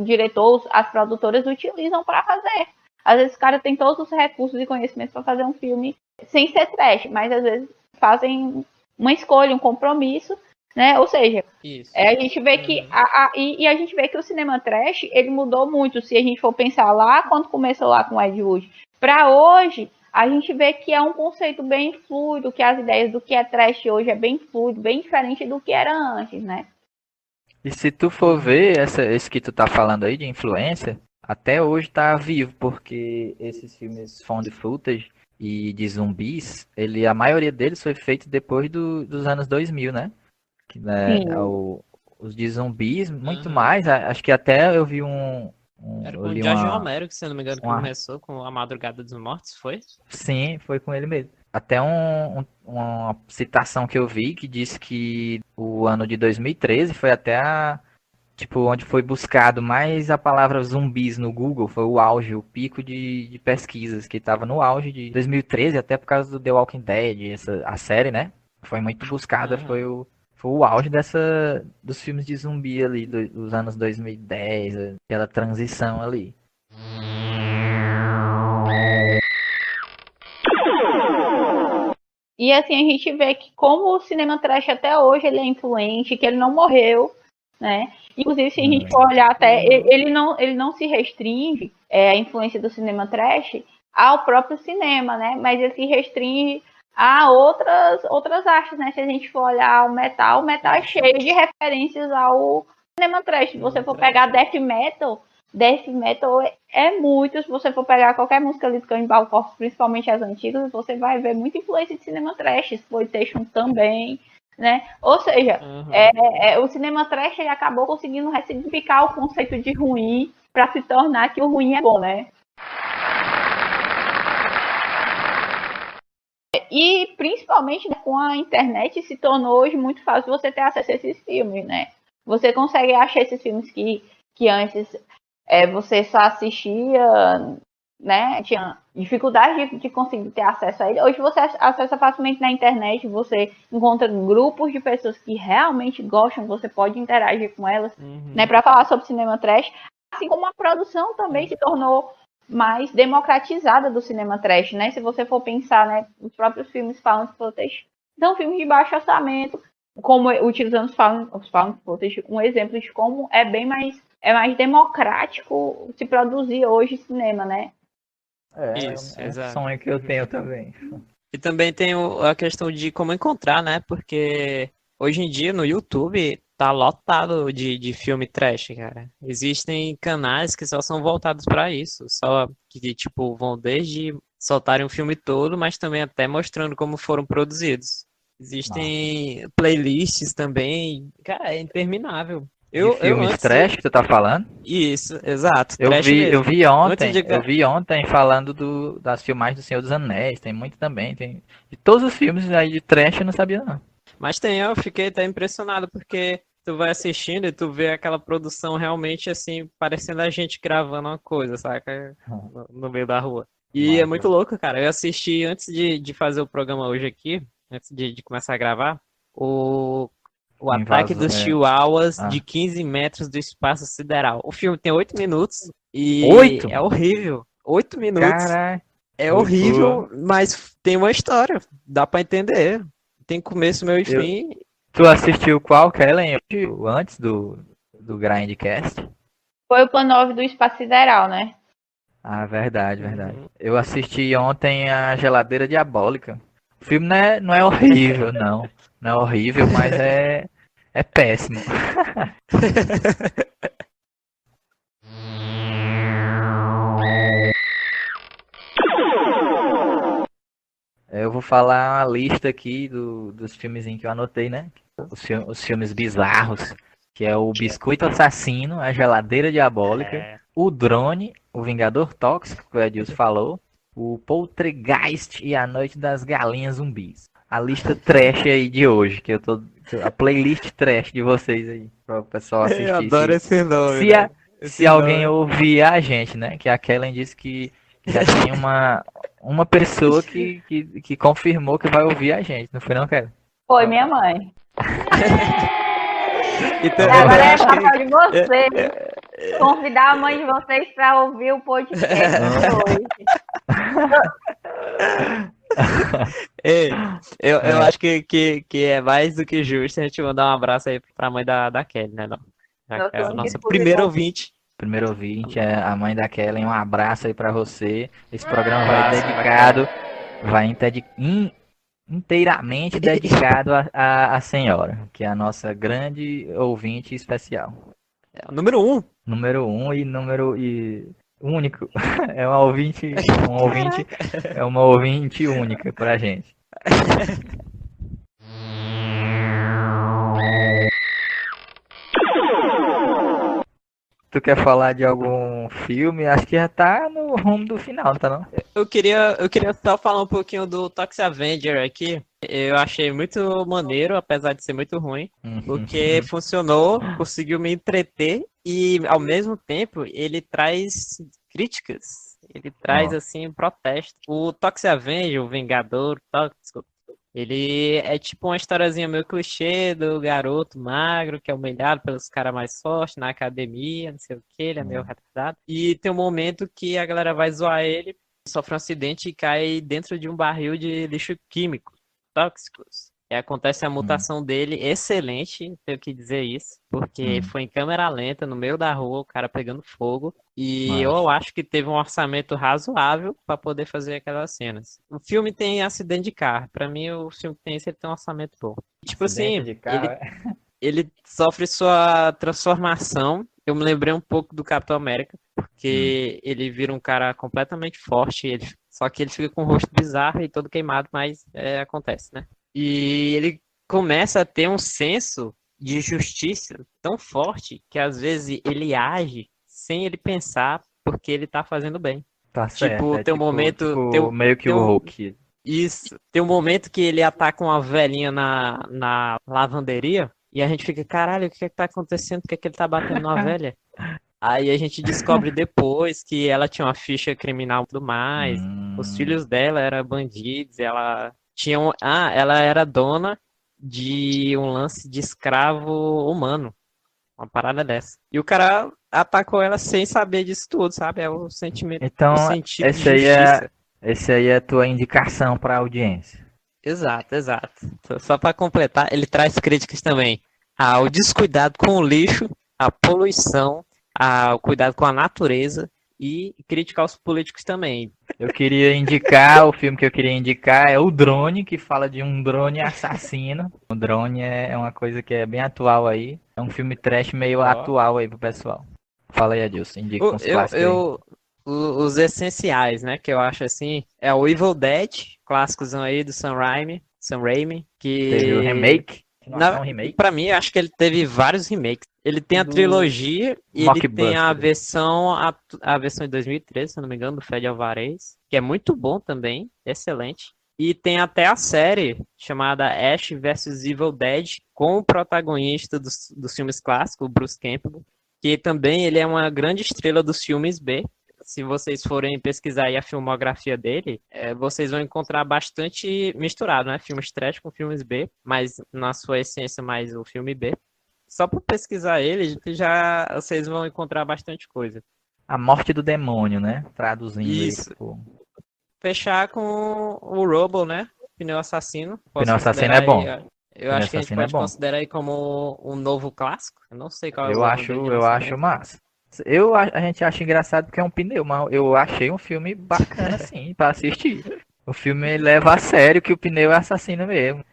diretor, as produtoras utilizam para fazer. Às vezes os caras têm todos os recursos e conhecimentos para fazer um filme sem ser trash, mas às vezes fazem uma escolha, um compromisso, né? Ou seja, Isso. a gente vê que a gente vê que o cinema trash ele mudou muito. Se a gente for pensar lá quando começou lá com o Ed Wood, para hoje a gente vê que é um conceito bem fluido, que as ideias do que é trash hoje é bem fluido, bem diferente do que era antes, né? E se tu for ver esse que tu tá falando aí de influência, até hoje tá vivo, porque esses filmes found footage e de zumbis, a maioria deles foi feito depois dos anos 2000, né? Que, né, Sim. os de zumbis, muito Uhum. mais, acho que até eu vi Era eu com o li George Romero, que se eu não me engano, uma- começou com A Madrugada dos Mortos, foi? Sim, foi com ele mesmo. Até uma citação que eu vi que disse que o ano de 2013 foi até tipo, onde foi buscado mais a palavra zumbis no Google, foi o auge, o pico de pesquisas, que estava no auge de 2013, até por causa do The Walking Dead, a série, né? Foi muito buscada, Aham. foi o auge dos filmes de zumbi ali, dos anos 2010, aquela transição ali. E assim, a gente vê que como o cinema trash até hoje ele é influente, que ele não morreu, né? Inclusive, se a gente for olhar até, ele não se restringe, a influência do cinema trash ao próprio cinema, né? Mas ele se restringe há outras artes, né? Se a gente for olhar o metal é cheio de referências ao cinema trash. Se você for pegar Death Metal é muito. Se você for pegar qualquer música ali do Cannibal Corpse, principalmente as antigas, você vai ver muita influência de cinema trash, exploitation também, né? Ou seja, o cinema trash ele acabou conseguindo ressignificar o conceito de ruim para se tornar que o ruim é bom, né? E principalmente, né, com a internet se tornou hoje muito fácil você ter acesso a esses filmes, né? Você consegue achar esses filmes que antes você só assistia, né? Tinha dificuldade de conseguir ter acesso a ele. Hoje você acessa facilmente na internet, você encontra grupos de pessoas que realmente gostam, você pode interagir com elas, né? Para falar sobre cinema trash. Assim como a produção também se tornou mais democratizada do cinema trash, né? Se você for pensar, né, os próprios filmes found footage são filmes de baixo orçamento, como utilizando os found footage, um exemplo de como é mais democrático se produzir hoje cinema, né? Isso, É um exato. sonho que eu tenho também. E também tem a questão de como encontrar, né? Porque hoje em dia no YouTube tá lotado de filme trash, cara. Existem canais que só são voltados para isso, só que tipo vão desde soltarem o filme todo, mas também até mostrando como foram produzidos. Existem playlists também, cara, é interminável. De filmes Antes trash que tu tá falando? Isso, exato, Eu trash vi, eu mesmo. vi Antes ontem, de eu vi ontem falando das filmagens do Senhor dos Anéis, tem muito também, tem de todos os filmes aí de trash eu não sabia não. Mas eu fiquei até impressionado porque tu vai assistindo e tu vê aquela produção realmente assim, parecendo a gente gravando uma coisa, saca? No meio da rua. E é muito louco, cara. Eu assisti antes de fazer o programa hoje aqui, antes de começar a gravar, o ataque dos Chihuahuas de 15 metros do espaço sideral. O filme tem 8 minutos e 8? é horrível. 8 minutos. Caralho. É horrível, mas tem uma história. Dá pra entender. Tem começo, meio e fim. Tu assistiu qual, Kellen? Antes do Grindcast? Foi o plano 9 do espaço sideral, né? Ah, verdade. Eu assisti ontem a Geladeira Diabólica. O filme não é horrível, não. Não é horrível, mas é péssimo. Eu vou falar uma lista aqui dos filmezinhos que eu anotei, né? Os filmes bizarros, que é o Biscoito Assassino, a Geladeira Diabólica, o Drone, o Vingador Tóxico, que o Edilson falou, o Poltergeist e a Noite das Galinhas Zumbis. A lista trash aí de hoje, que a playlist trash de vocês aí, para o pessoal assistir. Eu adoro esse nome. Se alguém ouvir a gente, né? Que a Kellen disse que já tinha uma pessoa que confirmou que vai ouvir a gente, não foi não, Kellen? Foi minha mãe. Então, agora é papel de vocês. Convidar a mãe de vocês para ouvir o podcast hoje. Eu acho que é mais do que justo a gente mandar um abraço aí pra mãe da Kelly, né? Não? É a nossa primeira ouvinte. Primeiro ouvinte é a mãe da Kellen. Um abraço aí pra você. Esse programa vai inteiramente dedicado à senhora, que é a nossa grande ouvinte especial. É o número 1. Número 1 e único. É uma ouvinte única pra gente. Tu quer falar de algum filme? Acho que já tá no rumo do final, não tá não? Eu queria só falar um pouquinho do Toxic Avenger aqui. Eu achei muito maneiro, apesar de ser muito ruim, porque funcionou, conseguiu me entreter e, ao mesmo tempo, ele traz críticas. Ele traz, assim, protesto. O Toxic Avenger, o Vingador Tóxico, ele é tipo uma historiazinha meio clichê do garoto magro que é humilhado pelos caras mais fortes na academia, não sei o que, ele é meio retardado. E tem um momento que a galera vai zoar ele, sofre um acidente e cai dentro de um barril de lixo químico, tóxicos. E acontece a mutação dele, excelente, tenho que dizer isso, porque foi em câmera lenta, no meio da rua, o cara pegando fogo, e eu Massa. acho que teve um orçamento razoável para poder fazer aquelas cenas. O filme tem acidente de carro, pra mim o filme que tem esse, ele tem um orçamento bom. Tipo Acidente assim, de carro, é? ele sofre sua transformação. Eu me lembrei um pouco do Capitão América, porque ele vira um cara completamente forte, só que ele fica com o rosto bizarro e todo queimado, mas acontece, né? E ele começa a ter um senso de justiça tão forte que às vezes ele age sem ele pensar porque ele tá fazendo bem. Tá certo, Tipo, é tem um momento, meio que tem o um, Hulk. isso. Tem um momento que ele ataca uma velhinha na lavanderia e a gente fica, caralho, o que é que tá acontecendo? Por que é que ele tá batendo numa velha? Aí a gente descobre depois que ela tinha uma ficha criminal e tudo mais. Os Hum, filhos dela eram bandidos, ela tinha ela era dona de um lance de escravo humano, uma parada dessa. E o cara atacou ela sem saber disso tudo, sabe? É o sentimento, o Então, sentido de justiça. esse aí é a tua indicação para a audiência. Exato, exato. Só para completar, ele traz críticas também ao descuidado com o lixo, à poluição, ao cuidado com a natureza e crítica aos políticos também. Eu queria indicar, o filme que eu queria indicar é O Drone, que fala de um drone assassino. O drone é uma coisa que é bem atual aí. É um filme trash meio Ó. atual aí pro pessoal. Fala aí, Adilson, indica O- uns Eu, clássicos aí. eu, os essenciais, né, que eu acho assim, é o Evil Dead, clássicos aí do Sam Raimi, Teve o que remake, continuação remake, pra mim, eu acho que ele teve vários remakes. Ele tem a do trilogia e ele tem Mockbuster. a versão de 2013, se eu não me engano, do Fred Alvarez, que é muito bom também, excelente. E tem até a série chamada Ash vs Evil Dead, com o protagonista dos filmes clássicos, o Bruce Campbell, que também ele é uma grande estrela dos filmes B. Se vocês forem pesquisar aí a filmografia dele, vocês vão encontrar bastante misturado, né? Filmes trash com filmes B, mas na sua essência mais o filme B. Só por pesquisar ele, já vocês vão encontrar bastante coisa. A Morte do Demônio, né? Traduzindo aí, Isso. tipo, Fechar com o Robo, né? Pneu Assassino. Posso Pneu Assassino considerar é aí. bom. Eu Pneu acho que a gente Assassino é pode bom. considerar aí como um novo clássico. Eu não sei qual é Eu o ano dele de eu acho lançamento. massa. A gente acha engraçado porque é um pneu, mas eu achei um filme bacana, assim, pra assistir. O filme leva a sério que o pneu é assassino mesmo.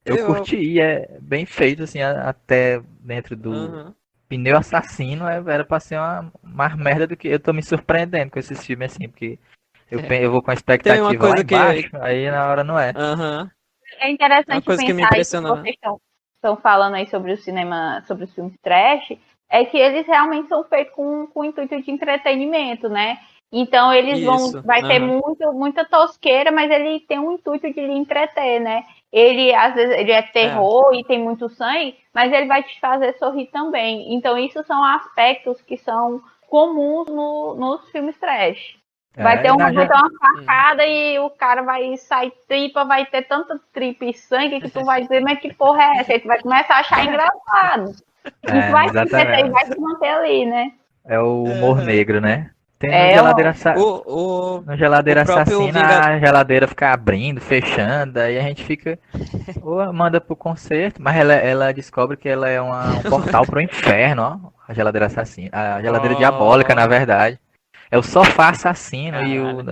Eu Eu. curti, é bem feito, assim, até dentro do Aham. pneu assassino, era pra ser uma mais merda do que. Eu tô me surpreendendo com esses filmes, assim, porque eu vou com a Tem uma expectativa lá coisa que. embaixo, aí na hora não é. Aham. É É uma interessante coisa que me pensar isso que impressiona, né? vocês estão falando aí sobre o cinema, sobre os filmes trash, é que eles realmente são feitos com o intuito de entretenimento, né? Então Isso. vai ter Aham. muita tosqueira, mas ele tem um intuito de lhe entreter, né? Ele, às vezes, ele é É. terror e tem muito sangue, mas ele vai te fazer sorrir também. Então, isso são aspectos que são comuns nos filmes trash. É, e Vai ter uma Hum. facada e o cara vai sair tripa, vai ter tanta tripa e sangue que tu vai dizer, mas que porra é essa? Aí tu vai começar a achar engraçado. Isso vai te entreter e exatamente. vai te manter ali, né? É o humor Aham. negro, né? Tem no É, Geladeira, O, no o Geladeira próprio Assassina, Vingador. a geladeira fica abrindo, fechando, aí a gente fica, ou manda pro concerto, mas ela descobre que ela é um portal pro inferno, ó, a Geladeira Assassina, a Geladeira Diabólica, na Oh, verdade. É o sofá assassino e caralho.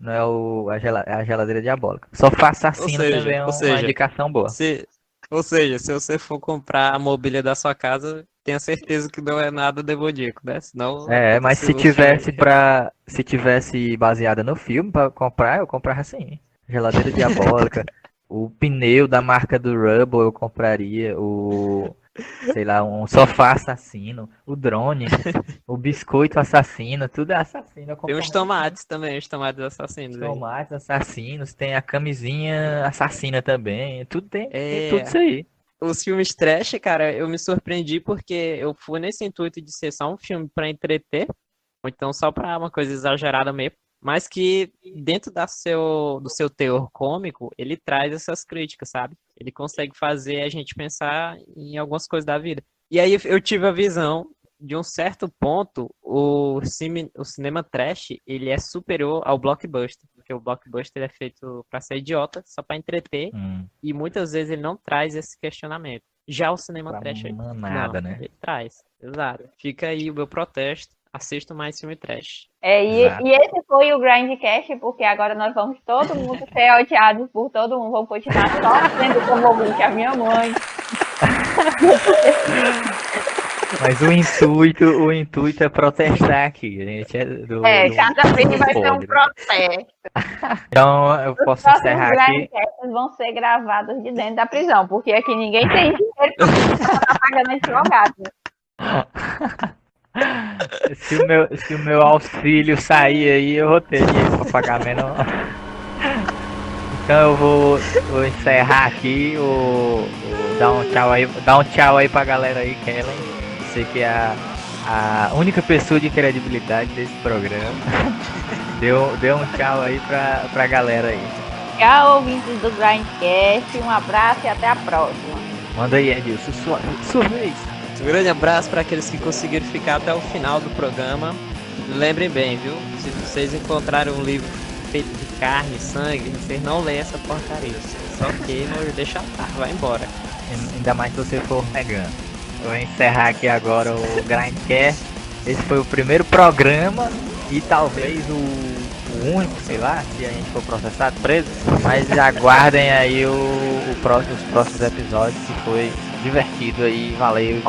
não é a geladeira diabólica. Sofá Ou assassino também seja, é ou uma seja, indicação boa. se, ou seja, se você for comprar a mobília da sua casa, tenha certeza que não é nada demoníaco, né? Senão É, mas aconteceu os filmes aí. se tivesse baseada no filme pra comprar, eu comprava assim. Geladeira diabólica, o pneu da marca do Rubble eu compraria, sei lá, um sofá assassino, o drone, o biscoito assassino, tudo é assassino, eu Tem compro uns muito assim. tomates também, os tomates assassinos aí. Tomates assassinos, tem a camisinha assassina também, tem tudo É, isso aí. os filmes trash, cara, eu me surpreendi porque eu fui nesse intuito de ser só um filme pra entreter, ou então só pra uma coisa exagerada mesmo, mas que dentro do seu teor cômico, ele traz essas críticas, sabe? Ele consegue fazer a gente pensar em algumas coisas da vida. E aí eu tive a visão, de um certo ponto, o cinema trash, ele é superior ao blockbuster. porque o blockbuster é feito pra ser idiota, só pra entreter, e muitas vezes ele não traz esse questionamento. Já o cinema Pra trash, manada, não, né? ele traz, exato. Fica aí o meu protesto, assistam mais filme trash. Exato. E esse foi o Grindcast, porque agora nós vamos todo mundo ser odiados por todo mundo, vamos continuar só sendo como ouvinte a minha mãe. Mas o intuito é protestar aqui, gente. Cada vez vai ser um né? protesto. Então eu Os posso próximos encerrar aqui. Grindcasts vão ser gravados de dentro da prisão, porque aqui ninguém tem dinheiro pra estar pagando advogado. Se o meu auxílio sair aí, eu vou ter dinheiro pra pagar menos. Então eu vou encerrar aqui, dar um tchau aí pra galera aí, Kellen. Você que é a única pessoa de credibilidade desse programa. Deu um tchau aí pra galera aí. Tchau, ouvintes do Grindcast, um abraço e até a próxima. Manda aí, Edilson, sua vez. Um grande abraço para aqueles que conseguiram ficar até o final do programa. Lembrem bem, viu? Se vocês encontrarem um livro feito de carne e sangue, vocês não leem essa porcaria. Só queimam e deixam vai embora. Ainda mais se você for vegano. Eu vou encerrar aqui agora o Grindcast. Esse foi o primeiro programa e talvez o único, sei lá, se a gente for processado, preso. Mas aguardem aí os próximos episódios, que foi divertido aí. Valeu.